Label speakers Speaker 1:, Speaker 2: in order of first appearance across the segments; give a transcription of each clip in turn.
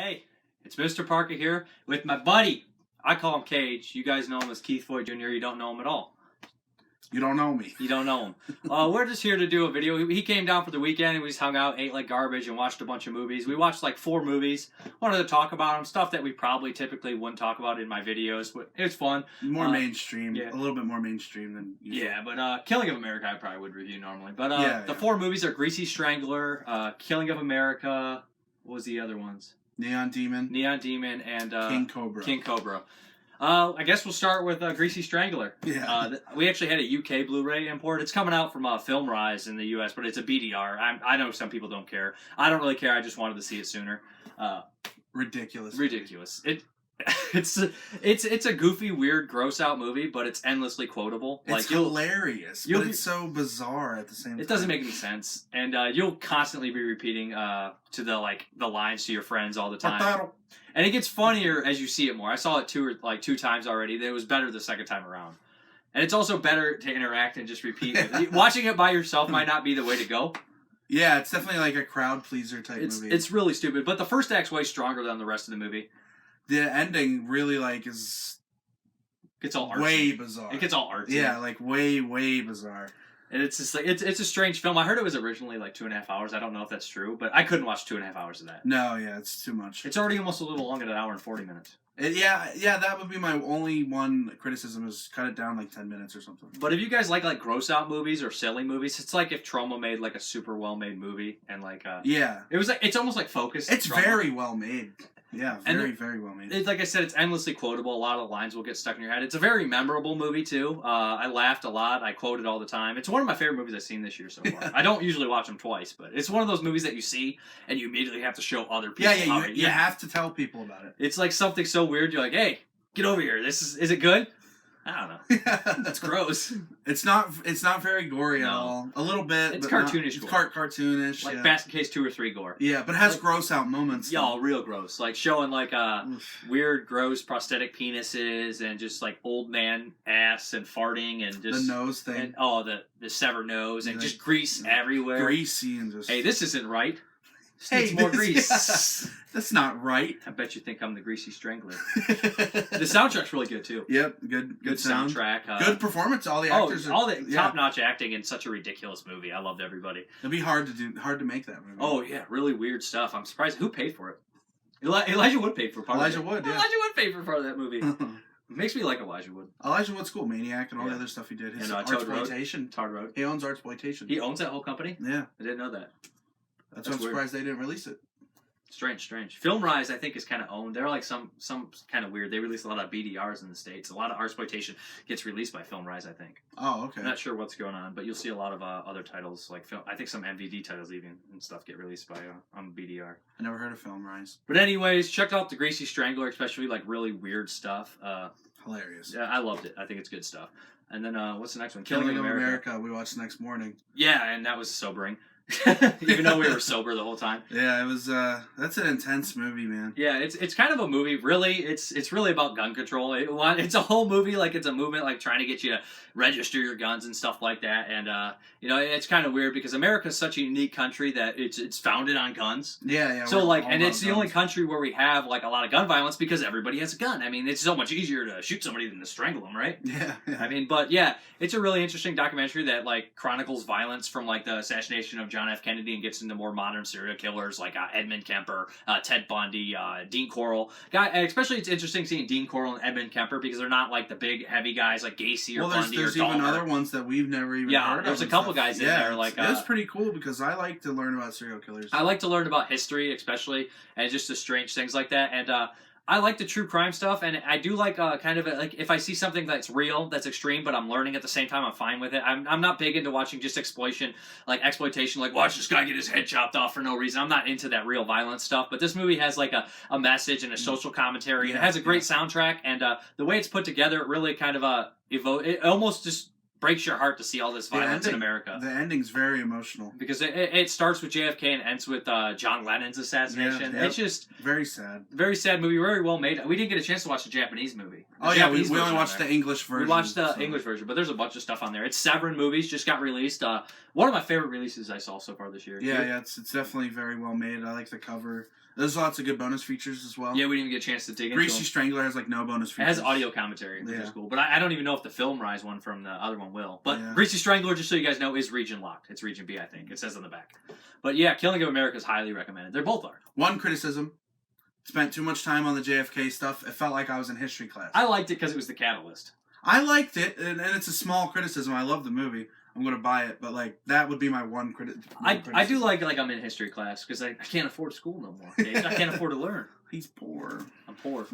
Speaker 1: Hey, it's Mrparka here with my buddy. I call him Cage. You guys know him as Keith Voigt Jr. You don't know him at all.
Speaker 2: You don't know me.
Speaker 1: You don't know him. We're just here to do a video. He came down for the weekend and we just hung out, ate like garbage, and watched a bunch of movies. We watched like 4 movies. Wanted to talk about them. Stuff that we probably typically wouldn't talk about in my videos, but it was fun.
Speaker 2: More mainstream.
Speaker 1: Yeah.
Speaker 2: A little bit more mainstream than usual.
Speaker 1: Yeah, but Killing of America I probably would review normally. But the 4 movies are Greasy Strangler, Killing of America, what was the other ones?
Speaker 2: Neon Demon,
Speaker 1: and
Speaker 2: King Cobra.
Speaker 1: I guess we'll start with Greasy Strangler.
Speaker 2: Yeah.
Speaker 1: We actually had a UK Blu-ray import. It's coming out from Film Rise in the US, but it's a BDR. I know some people don't care. I don't really care. I just wanted to see it sooner.
Speaker 2: Ridiculous.
Speaker 1: It's a goofy, weird, gross out movie, but it's endlessly quotable.
Speaker 2: It's hilarious, but it's so bizarre at the same time.
Speaker 1: It doesn't make any sense, and you'll constantly be repeating to the lines to your friends all the time. And it gets funnier as you see it more. I saw it 2 times already. It was better the second time around. And it's also better to interact and just repeat. Watching it by yourself might not be the way to go.
Speaker 2: Yeah, it's definitely like a crowd pleaser type movie.
Speaker 1: It's really stupid, but the first act's way stronger than the rest of the movie.
Speaker 2: The ending really
Speaker 1: gets all artsy.
Speaker 2: Way bizarre.
Speaker 1: It gets all artsy.
Speaker 2: Yeah, like way bizarre.
Speaker 1: And it's just like it's a strange film. I heard it was originally like 2.5 hours. I don't know if that's true, but I couldn't watch 2.5 hours of that.
Speaker 2: No, yeah, it's too much.
Speaker 1: It's already almost a little long at 1 hour and 40 minutes.
Speaker 2: Yeah, that would be my only one criticism is cut it down like 10 minutes or something.
Speaker 1: But if you guys like gross out movies or silly movies, it's like if Trauma made like a super well made movie and it's almost like Focus.
Speaker 2: It's very well made. Yeah, very well made.
Speaker 1: It's, like I said, it's endlessly quotable. A lot of the lines will get stuck in your head. It's a very memorable movie, too. I laughed a lot. I quote it all the time. It's one of my favorite movies I've seen this year so far. I don't usually watch them twice, but it's one of those movies that you see and you immediately have to show other people.
Speaker 2: Yeah, you have to tell people about it.
Speaker 1: It's like something so weird. You're like, hey, get over here. Is it good? I don't know. That's gross.
Speaker 2: It's not very gory at all. A little bit.
Speaker 1: It's cartoonish.
Speaker 2: It's cartoonish.
Speaker 1: Like Basket Case 2 or 3 gore.
Speaker 2: Yeah, but it has gross out moments.
Speaker 1: Yeah, real gross. Like showing weird, gross prosthetic penises and just like old man ass and farting and just
Speaker 2: the nose thing.
Speaker 1: And the severed nose and just grease everywhere.
Speaker 2: Greasy and just.
Speaker 1: Hey, this isn't right. This needs more grease.
Speaker 2: Yeah. That's not right.
Speaker 1: I bet you think I'm the Greasy Strangler. The soundtrack's really good too.
Speaker 2: Yep, good
Speaker 1: soundtrack.
Speaker 2: Good performance. All the actors.
Speaker 1: Top-notch acting in such a ridiculous movie. I loved everybody.
Speaker 2: It'd be hard to make that movie.
Speaker 1: Oh yeah, really weird stuff. I'm surprised who paid for it. Elijah Wood paid for part of it.
Speaker 2: Elijah Wood paid for part of
Speaker 1: that movie. Makes me like Elijah Wood.
Speaker 2: Elijah Wood's cool. Maniac and all the other stuff he did. His Artsploitation.
Speaker 1: Todd Road.
Speaker 2: He owns Artsploitation.
Speaker 1: He owns that whole company?
Speaker 2: Yeah.
Speaker 1: I didn't know that.
Speaker 2: That's why I'm surprised they didn't release it.
Speaker 1: Strange. Film Rise, I think, is kind of owned. They're like some kind of weird. They release a lot of BDRs in the States. A lot of Artsploitation gets released by Film Rise, I think.
Speaker 2: Oh, okay.
Speaker 1: I'm not sure what's going on, but you'll see a lot of other titles, like I think some MVD titles even and stuff get released by on BDR.
Speaker 2: I never heard of Film Rise.
Speaker 1: But anyways, check out the Greasy Strangler, especially like really weird stuff.
Speaker 2: Hilarious.
Speaker 1: Yeah, I loved it. I think it's good stuff. And then what's the next one?
Speaker 2: Killing of America. We watched the next morning.
Speaker 1: Yeah, and that was sobering. Even though we were sober the whole time.
Speaker 2: Yeah, it was. That's an intense movie, man.
Speaker 1: Yeah, it's kind of a movie. Really, it's really about gun control. It's a whole movie. Like it's a movement, like trying to get you to register your guns and stuff like that. And it's kind of weird because America's such a unique country that it's founded on guns.
Speaker 2: Yeah.
Speaker 1: So and it's the only country where we have like a lot of gun violence because everybody has a gun. I mean, it's so much easier to shoot somebody than to strangle them, right?
Speaker 2: Yeah.
Speaker 1: I mean, but yeah, it's a really interesting documentary that like chronicles violence from like the assassination of John F. Kennedy and gets into more modern serial killers like Edmund Kemper, Ted Bundy, Dean Corll. Especially it's interesting seeing Dean Corll and Edmund Kemper because they're not like the big heavy guys like Gacy or Bundy or Dahmer.
Speaker 2: There's even other ones that we've never even heard of.
Speaker 1: There's a couple guys in there. Like
Speaker 2: it was pretty cool because I like to learn about serial killers.
Speaker 1: I like to learn about history, especially, and just the strange things like that. And I like the true crime stuff, and I do like like if I see something that's real, that's extreme, but I'm learning at the same time, I'm fine with it. I'm not big into watching just exploitation, like watch this guy get his head chopped off for no reason. I'm not into that real violent stuff, but this movie has like a message and a social commentary, and it has a great soundtrack, and the way it's put together, it really kind of it almost just breaks your heart to see all this violence in America.
Speaker 2: The ending's very emotional
Speaker 1: Because it starts with JFK and ends with John Lennon's assassination.
Speaker 2: Yeah.
Speaker 1: It's just
Speaker 2: very sad.
Speaker 1: Very sad movie, very well made. We didn't get a chance to watch the Japanese movie.
Speaker 2: We only watched the English version.
Speaker 1: We watched the English version, but there's a bunch of stuff on there. It's Severin movies, just got released. One of my favorite releases I saw so far this year.
Speaker 2: Yeah, it's definitely very well made. I like the cover. There's lots of good bonus features as well.
Speaker 1: Yeah, we didn't get a chance to dig into
Speaker 2: Greasy Strangler has like no bonus features.
Speaker 1: It has audio commentary, which is cool. But I don't even know if the film Rise one from the other one will. But Greasy Strangler, just so you guys know, is region locked. It's region B, I think. It says on the back. But yeah, Killing of America is highly recommended. They both are.
Speaker 2: One criticism. Spent too much time on the JFK stuff. It felt like I was in history class.
Speaker 1: I liked it because it was the catalyst.
Speaker 2: I liked it, and it's a small criticism. I love the movie. I'm going to buy it, but like that would be my one criticism.
Speaker 1: I do like I'm in history class because I can't afford school no more. Okay? I can't afford to learn.
Speaker 2: He's poor.
Speaker 1: I'm poor.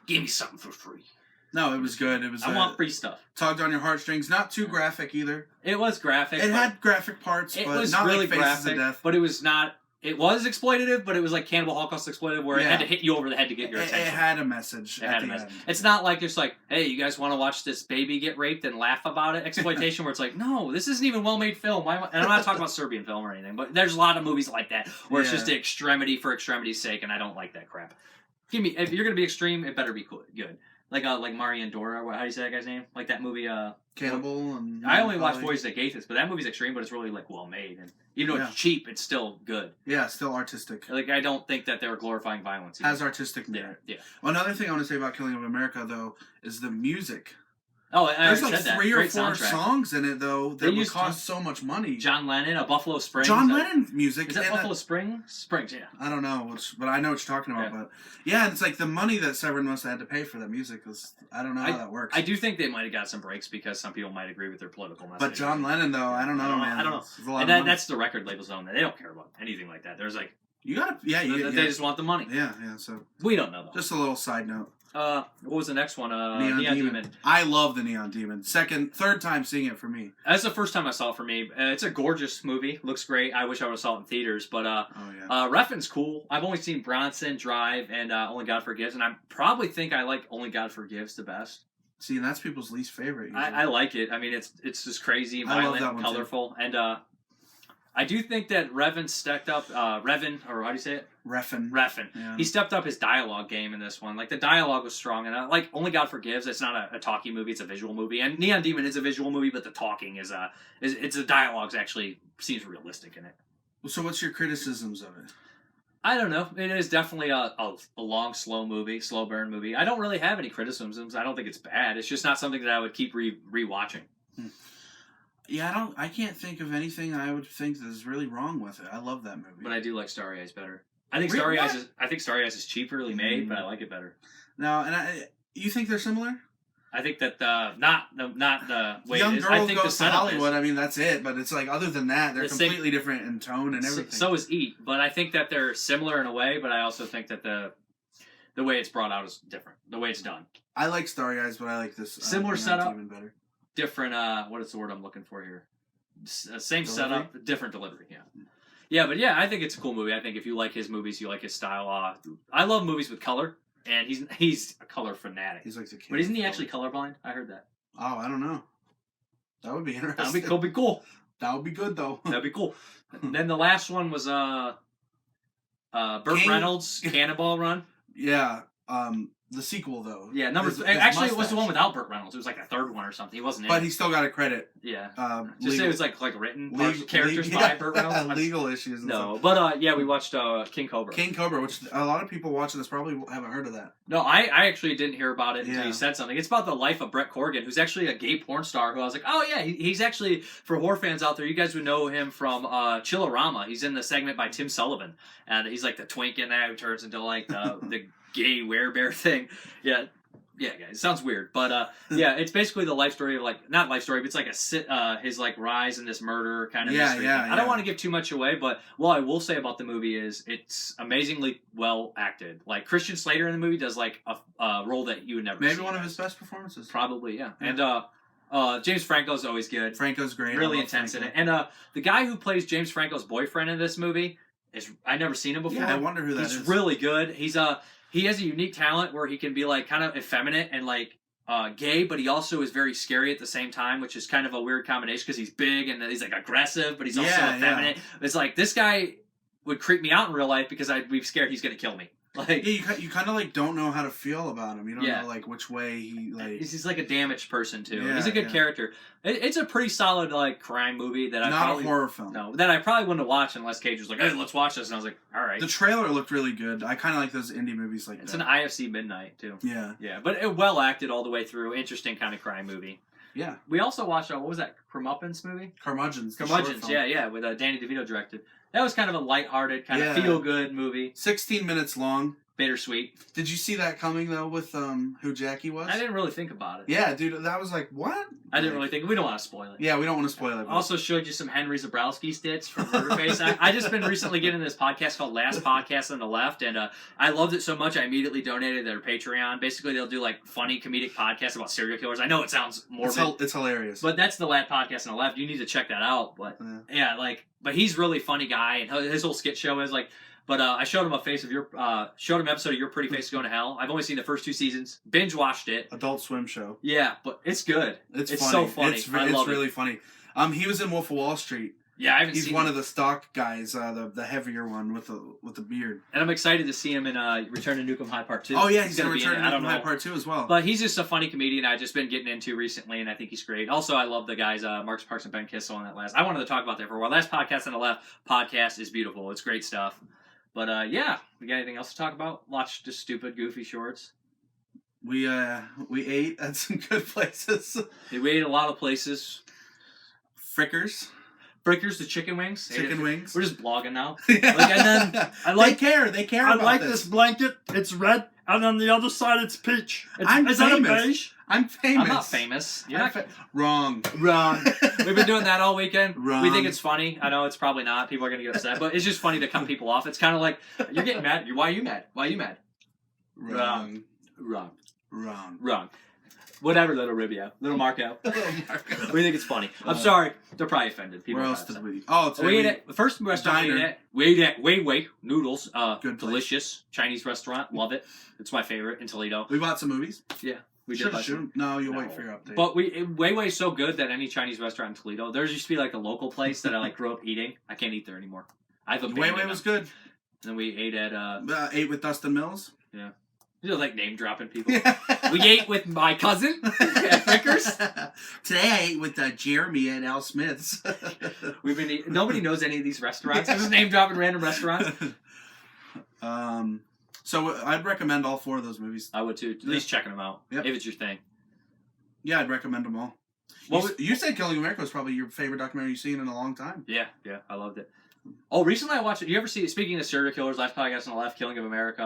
Speaker 1: Give me something for free.
Speaker 2: No, it was good. It was.
Speaker 1: I want free stuff.
Speaker 2: Tugged on your heartstrings. Not too graphic either.
Speaker 1: It was graphic.
Speaker 2: It had graphic parts, but
Speaker 1: was
Speaker 2: not
Speaker 1: really
Speaker 2: like Faces
Speaker 1: graphic.
Speaker 2: of Death.
Speaker 1: But it was not. It was exploitative, but it was like Cannibal Holocaust exploitative, where it had to hit you over the head to get your attention.
Speaker 2: It had a message.
Speaker 1: It had a message. It's not like just like, hey, you guys want to watch this baby get raped and laugh about it? Exploitation, where it's like, no, this isn't even well-made film. And I'm not talking about Serbian film or anything, but there's a lot of movies like that where it's just extremity for extremity's sake, and I don't like that crap. If you're gonna be extreme, it better be good. Like Marian Dora, how do you say that guy's name? Like that movie,
Speaker 2: Cannibal and...
Speaker 1: I only watched Voyage to Gaithus, but that movie's extreme, but it's really like well made, and even though it's cheap, it's still good.
Speaker 2: Yeah, still artistic.
Speaker 1: Like I don't think that they were glorifying violence.
Speaker 2: Has artistic merit.
Speaker 1: Yeah.
Speaker 2: Well, another thing I want to say about Killing of America though is the music.
Speaker 1: Oh,
Speaker 2: there's like
Speaker 1: said
Speaker 2: 3 or 4
Speaker 1: soundtrack.
Speaker 2: songs in it though that would cost so much money.
Speaker 1: John Lennon, a Buffalo Springs.
Speaker 2: John Lennon music.
Speaker 1: Is that Buffalo Springs? Yeah.
Speaker 2: I don't know, but I know what you're talking about. But yeah, it's like the money that Severin must have had to pay for that music was. I don't know how that works.
Speaker 1: I do think they might have got some breaks because some people might agree with their political message.
Speaker 2: But John Lennon though, I don't know, man.
Speaker 1: I don't know. And that's the record label's own. They don't care about anything like that. There's like
Speaker 2: you gotta,
Speaker 1: they just want the money.
Speaker 2: Yeah. So
Speaker 1: we don't know though.
Speaker 2: Just a little side note.
Speaker 1: What was the next one? Neon Demon.
Speaker 2: I love the Neon Demon. Third time seeing it for me.
Speaker 1: That's the first time I saw it for me. It's a gorgeous movie. Looks great. I wish I would have saw it in theaters. But Refn's cool. I've only seen Bronson, Drive, and Only God Forgives, and I probably think I like Only God Forgives the best.
Speaker 2: See, and that's people's least favorite.
Speaker 1: I like it. I mean, it's just crazy, violent, and colorful, and I do think that Revan stepped up. Revan, or how do you say it?
Speaker 2: Refn.
Speaker 1: Yeah. He stepped up his dialogue game in this one. Like, the dialogue was strong. And like Only God Forgives, it's not a talking movie, it's a visual movie. And Neon Demon is a visual movie, but the talking is the dialogue actually seems realistic in it.
Speaker 2: So what's your criticisms of it?
Speaker 1: I don't know. It is definitely a long, slow movie, slow burn movie. I don't really have any criticisms. I don't think it's bad. It's just not something that I would keep rewatching.
Speaker 2: Yeah, I can't think of anything I would think that is really wrong with it. I love that movie.
Speaker 1: But I do like Starry Eyes better. I think Starry Eyes is cheaperly made, but I like it better.
Speaker 2: No, and you think they're similar?
Speaker 1: I think that not the way
Speaker 2: Young
Speaker 1: it is.
Speaker 2: Girl
Speaker 1: I think
Speaker 2: Goes to Hollywood. I mean, that's it. But it's like other than that, they're completely different in tone and everything.
Speaker 1: So is Eat, but I think that they're similar in a way. But I also think that the way it's brought out is different. The way it's done.
Speaker 2: I like Starry Eyes, but I like this
Speaker 1: similar setup.
Speaker 2: Even better.
Speaker 1: Different. What is the word I'm looking for here? Same setup, different delivery. Yeah, but I think it's a cool movie. I think if you like his movies, you like his style. I love movies with color, and he's a color fanatic.
Speaker 2: He's like the king.
Speaker 1: But isn't he actually colorblind? I heard that.
Speaker 2: Oh, I don't know. That would be interesting.
Speaker 1: That'd be cool.
Speaker 2: That would be good though.
Speaker 1: That'd be cool. Then the last one was Burt Reynolds' Cannonball Run.
Speaker 2: Yeah. The sequel though.
Speaker 1: Yeah, actually it was the one without Burt Reynolds. It was like a third one or something. He wasn't in it.
Speaker 2: But he still got a credit.
Speaker 1: Yeah. Just say it was like written characters by Burt Reynolds.
Speaker 2: Legal issues and
Speaker 1: stuff. But we watched King Cobra.
Speaker 2: King Cobra, which a lot of people watching this probably haven't heard of that.
Speaker 1: No, I actually didn't hear about it until you said something. It's about the life of Brett Corrigan, who's actually a gay porn star who I was like, oh yeah, he's actually, for horror fans out there, you guys would know him from Chillerama. He's in the segment by Tim Sullivan. And he's like the twink in that who turns into like the gay werebear thing. Yeah, guys, it sounds weird, but it's basically the life story of not life story, but it's like his like rise in this murder kind of mystery. I don't want to give too much away, but what I will say about the movie is it's amazingly well acted. Like Christian Slater in the movie does like a role that you would never
Speaker 2: maybe one of his best performances.
Speaker 1: Probably, yeah. And James Franco's always good.
Speaker 2: Franco's great.
Speaker 1: Really intense in it. And the guy who plays James Franco's boyfriend in this movie I've never seen him before.
Speaker 2: Yeah, I wonder who that is.
Speaker 1: He's really good. He has a unique talent where he can be like kind of effeminate and like gay, but he also is very scary at the same time, which is kind of a weird combination because he's big and he's like aggressive, but he's also effeminate. It's like this guy would creep me out in real life because I'd be scared he's gonna kill me. Like,
Speaker 2: yeah, you kind of like don't know how to feel about him. You don't know like which way he like.
Speaker 1: He's like a damaged person too.
Speaker 2: Yeah,
Speaker 1: he's a good character. It's a pretty solid like crime movie that
Speaker 2: not a horror film.
Speaker 1: No, that I probably wouldn't have watched unless Cage was like, "Hey, let's watch this," and I was like, "All right."
Speaker 2: The trailer looked really good. I kind of like those indie movies like that.
Speaker 1: It's an IFC Midnight too.
Speaker 2: Yeah,
Speaker 1: but it well acted all the way through. Interesting kind of crime movie.
Speaker 2: Yeah.
Speaker 1: We also watched what was that Curmudgeons movie?
Speaker 2: Curmudgeons.
Speaker 1: Yeah, with Danny DeVito directed. That was kind of a lighthearted, kind of feel-good movie.
Speaker 2: 16 minutes long.
Speaker 1: Bittersweet.
Speaker 2: Did you see that coming though with who Jackie was?
Speaker 1: I didn't really think about it.
Speaker 2: Yeah, dude, that was like what?
Speaker 1: I didn't really think. We don't want to spoil it.
Speaker 2: Yeah, we don't want to spoil it.
Speaker 1: Also showed you some Henry Zabrowski stitch from Murderface. I just been recently getting this podcast called Last Podcast on the Left, and I loved it so much I immediately donated their Patreon. Basically, they'll do like funny comedic podcasts about serial killers. I know it sounds morbid.
Speaker 2: It's hilarious.
Speaker 1: But that's the Last Podcast on the Left. You need to check that out. But but he's really funny guy, and his whole skit show is like. But I showed him an episode of Your Pretty Face is Going to Hell. I've only seen the first 2 seasons. Binge watched it.
Speaker 2: Adult Swim show.
Speaker 1: Yeah, but it's good. It's funny. So funny.
Speaker 2: It's really funny. He was in Wolf of Wall Street.
Speaker 1: Yeah, I haven't seen.
Speaker 2: He's one of the stock guys, the heavier one with the beard.
Speaker 1: And I'm excited to see him in Return to Nukem High Part 2.
Speaker 2: Oh yeah, he's going to return to Nukem High Part 2 as well.
Speaker 1: But he's just a funny comedian I've just been getting into recently, and I think he's great. Also, I love the guys, Mark Sparks and Ben Kissel on that last. I wanted to talk about that for a while. Last Podcast on the Left podcast is beautiful. It's great stuff. But we got anything else to talk about? Watch just stupid, goofy shorts.
Speaker 2: We ate at some good places.
Speaker 1: We ate a lot of places.
Speaker 2: Frickers,
Speaker 1: the chicken wings.
Speaker 2: Chicken wings.
Speaker 1: We're just blogging now.
Speaker 2: And then they care. They care.
Speaker 3: I like this blanket. It's red, and on the other side it's peach.
Speaker 2: Is that a beige? I'm famous.
Speaker 1: I'm not famous. You're not
Speaker 2: wrong.
Speaker 1: We've been doing that all weekend.
Speaker 2: Wrong.
Speaker 1: We think it's funny. I know it's probably not. People are going to get upset. But it's just funny to cut people off. It's kind of like, you're getting mad. Why are you mad?
Speaker 2: Wrong.
Speaker 1: Whatever, little Ribio. Little Marco. We think it's funny. I'm sorry. They're probably offended. People
Speaker 2: where else did we?
Speaker 1: We ate at the first restaurant we ate at Wei Noodles.
Speaker 2: Good
Speaker 1: delicious Chinese restaurant. Love it. It's my favorite in Toledo.
Speaker 2: We bought some movies.
Speaker 1: Yeah. We
Speaker 2: did. No, you'll wait for your update. But
Speaker 1: Weiwei's so good that any Chinese restaurant in Toledo, there used to be like a local place that I like grew up eating. I can't eat there anymore.
Speaker 2: Weiwei was good.
Speaker 1: And then we ate at
Speaker 2: ate with Dustin Mills.
Speaker 1: Yeah. You're like name dropping people. We ate with my cousin at Frickers.
Speaker 2: Today I ate with Jeremy at Al Smith's.
Speaker 1: We've been nobody knows any of these restaurants. We're just name dropping random restaurants.
Speaker 2: So I'd recommend all 4 of those movies.
Speaker 1: I would too. At least checking them out.
Speaker 2: Yep.
Speaker 1: If it's your thing.
Speaker 2: Yeah, I'd recommend them all. You said Killing America was probably your favorite documentary you've seen in a long time.
Speaker 1: Yeah, I loved it. Oh, recently I watched it. You ever see? Speaking of serial killers, Last Podcast on the Left, Killing of America,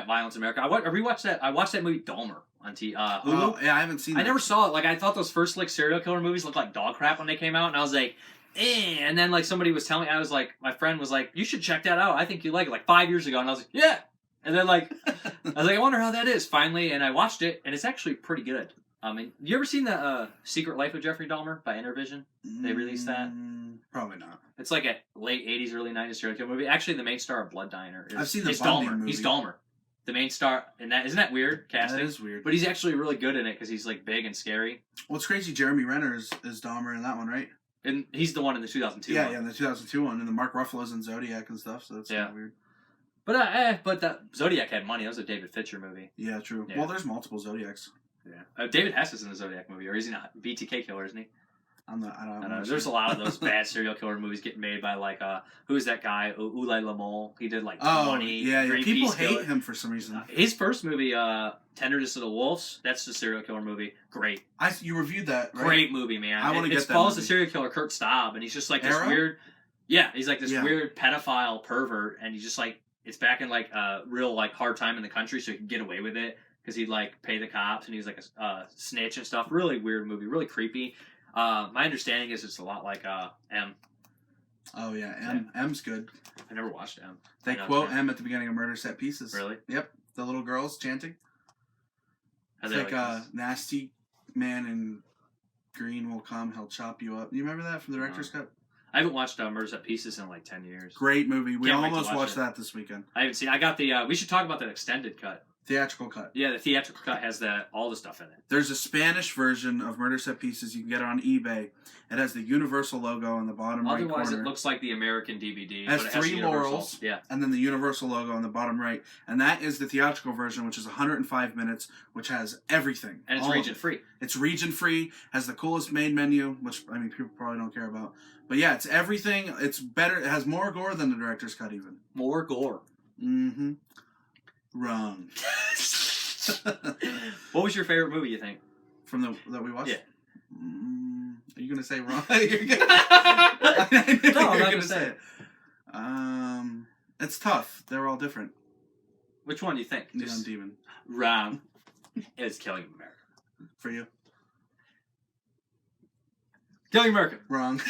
Speaker 1: Violence America. I rewatched that. I watched that movie Dahmer on Hulu.
Speaker 2: Oh, yeah, I haven't seen that.
Speaker 1: I never saw it. Like I thought those first like serial killer movies looked like dog crap when they came out, and I was like, and then like somebody was telling me, I was like, my friend was like, you should check that out. I think you like it. Like 5 years ago, and I was like, yeah. And then like I was like, I wonder how that is. Finally, and I watched it, and it's actually pretty good. You ever seen the Secret Life of Jeffrey Dahmer by Intervision? They released that.
Speaker 2: Probably not.
Speaker 1: It's like a late '80s, early '90s serial killer movie. Actually, the main star of Blood Diner
Speaker 2: I've seen the
Speaker 1: Dahmer.
Speaker 2: movie.
Speaker 1: He's Dahmer, the main star. And that isn't that weird casting?
Speaker 2: That is weird.
Speaker 1: But he's actually really good in it because he's like big and scary.
Speaker 2: Well, it's crazy. Jeremy Renner is Dahmer in that one, right?
Speaker 1: And he's the one in the 2002 one.
Speaker 2: Yeah, the 2002 one, and the Mark Ruffalo's in Zodiac and stuff. So that's kind of weird.
Speaker 1: But the Zodiac had money. That was a David Fincher movie.
Speaker 2: Yeah, true. Yeah. Well, there's multiple Zodiacs.
Speaker 1: Yeah, David Hess is in the Zodiac movie, or is he not? BTK killer, isn't he?
Speaker 2: I don't know.
Speaker 1: There's a lot of those bad serial killer movies getting made by like who is that guy? Ulay Lamol. He did like 20.
Speaker 2: Yeah. People hate him for some reason.
Speaker 1: His first movie, Tenderness of the Wolves. That's the serial killer movie. Great.
Speaker 2: You reviewed that. Right?
Speaker 1: Great movie, man.
Speaker 2: I want to get that.
Speaker 1: It follows the serial killer Kurt Staub, and he's just like this weird. Yeah, he's like this weird pedophile pervert, and he's just like it's back in like a real like hard time in the country, so he can get away with it because he'd like pay the cops, and he's like a snitch and stuff. Really weird movie, really creepy. My understanding is it's a lot like M.
Speaker 2: Oh yeah, M. Yeah. M's good.
Speaker 1: I never watched M.
Speaker 2: They quote M at the beginning of Murder Set Pieces.
Speaker 1: Really?
Speaker 2: Yep. The little girls chanting. It's like nasty man in green will come, he'll chop you up. You remember that from the director's cut?
Speaker 1: I haven't watched Murder Set Pieces in like 10 years.
Speaker 2: Great movie. We almost watched that this weekend.
Speaker 1: I haven't seen. I got the. We should talk about that extended cut.
Speaker 2: Theatrical cut.
Speaker 1: Yeah, the theatrical cut has all the stuff in it.
Speaker 2: There's a Spanish version of Murder Set Pieces. You can get it on eBay. It has the Universal logo on the bottom right corner.
Speaker 1: Otherwise, it looks like the American DVD.
Speaker 2: It has
Speaker 1: but it
Speaker 2: 3
Speaker 1: has Universal.
Speaker 2: laurels.
Speaker 1: Yeah.
Speaker 2: And then the Universal logo on the bottom right. And that is the theatrical version, which is 105 minutes, which has everything.
Speaker 1: And it's region free.
Speaker 2: It's region free. Has the coolest main menu, which I mean people probably don't care about. But yeah, it's everything. It's better. It has more gore than the director's cut, even.
Speaker 1: More gore.
Speaker 2: Mm-hmm. Wrong.
Speaker 1: What was your favorite movie, you think?
Speaker 2: From that we watched?
Speaker 1: Yeah.
Speaker 2: Are you gonna say wrong?
Speaker 1: No, I'm not gonna say it.
Speaker 2: It's tough. They're all different.
Speaker 1: Which one do you think?
Speaker 2: Neon Demon.
Speaker 1: Wrong. It's Killing America.
Speaker 2: For you?
Speaker 1: Killing America.
Speaker 2: Wrong.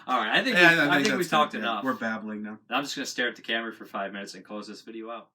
Speaker 1: All right, I think we talked enough.
Speaker 2: We're babbling now.
Speaker 1: I'm just gonna stare at the camera for 5 minutes and close this video out.